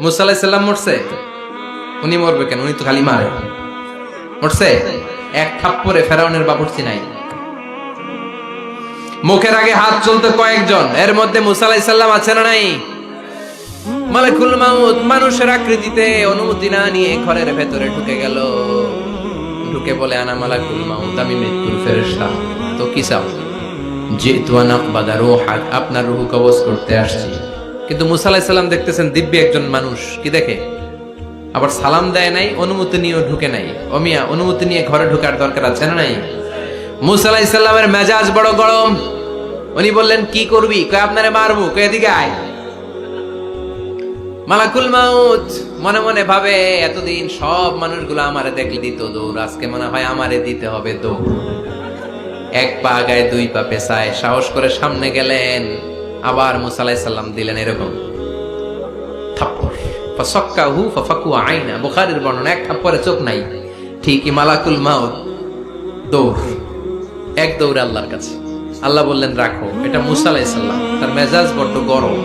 মুসা আলাইহিস সালাম মরছে? উনি মরবে কেন? উনি তো খালি মারে। মরছে? এক থাপ্পড়ে ফেরাউনের বাবুর্চি নাই। মুখের আগে হাত চলতে কয়েকজন, এর মধ্যে মুসা আলাইহিস সালাম আছে না নাই? মালাকুল মাউত মানুষের আকৃতিতে অনুমতি না নিয়ে ঘরের ভেতরে ঢুকে গেল। ঢুকে বলে, আনা মালাকুল মাউত, আমি মৃত্যুর ফেরেশতা। তো কি চাও? জিতু আন আকবাদা রূহাক, আপনার রূহ কবজ করতে আসছি। কিন্তু মুসা আলাইহিস সালাম দেখতেছেন দিব্যি একজন মানুষ, কি দেখে? আবার সালাম দেয় নাই, অনুমতি নিয়েও ঢুকে নাই। অমিয়া, অনুমতি নিয়ে ঘরে ঢোকার দরকার আছে না নাই? মুসা আলাইহিস সালামের মেজাজ বড় গরম। উনি বললেন, কি করবি? কয়, আপনারে মারবো। কয়, এদিকে আয়। মালাকুল মাউত মনে মনে ভাবে, এতদিন সব মানুষগুলো আমারে দেখলে দিত দৌড়, আজকে মনে হয় আমারে দিতে হবে দৌড়। এক পা গায়ে দুই পা পেছায় সাহস করে সামনে গেলেন। আবার মুসা আলাইহিস সালাম দিলেন এরকম থাপ্পড়। ফাসাক্কাহু ফাফাকু আইনা, বুখারীর বর্ণনা, এক থাপ্পড়ে চোখ নাই। ঠিকই মালাকুল মাউত দৌড়, এক দৌড়ে আল্লাহর কাছে। আল্লাহ বললেন, রাখো, এটা মুসা আলাইহিস সালাম, তার মেজাজ বড্ড গরম,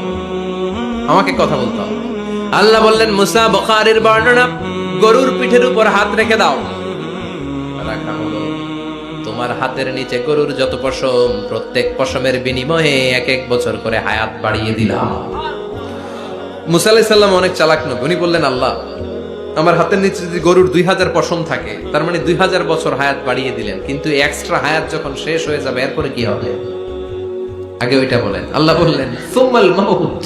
আমাকে কথা বলতে হবে। আল্লাহ বললেন, মুসা, বুখারীর বর্ণনা, গরুর পিঠের উপর হাত রেখে দাও। রাখা হলো। তোমার হাতের নিচে গরুর যত পশম, প্রত্যেক পশমের বিনিময়ে এক এক বছর করে হায়াত বাড়িয়ে দিলাম। মুসা আলাইহিস সালাম অনেক চালাক নবী। উনি বললেন, আল্লাহ, আমার হাতের নিচে যদি গরুর 2000 পশম থাকে, তার মানে 2000 বছর হায়াত বাড়িয়ে দিলেন, কিন্তু এক্সট্রা হায়াত যখন শেষ হয়ে যাবে এরপরে কি হবে? আগে ওইটা বলেন। আল্লাহ বললেন, সুম্মাল মাউত,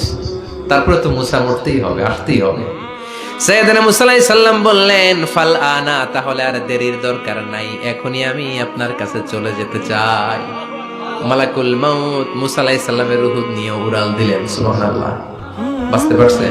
তারপরে তো মুসা মরতেই হবে, আসতেই হবে। সাইয়েদনা মুসা আলাইহিস সালাম বললেন, ফাল আনা, তাহলে আর দেরির দরকার নাই, এখনই আমি আপনার কাছে চলে যেতে চাই। মালাকুল মাউত মুসা আলাইহিস সালামের রূহ নিয়ে উড়াল দিলেন। সুবহানাল্লাহ। বাঁচতে পারছে?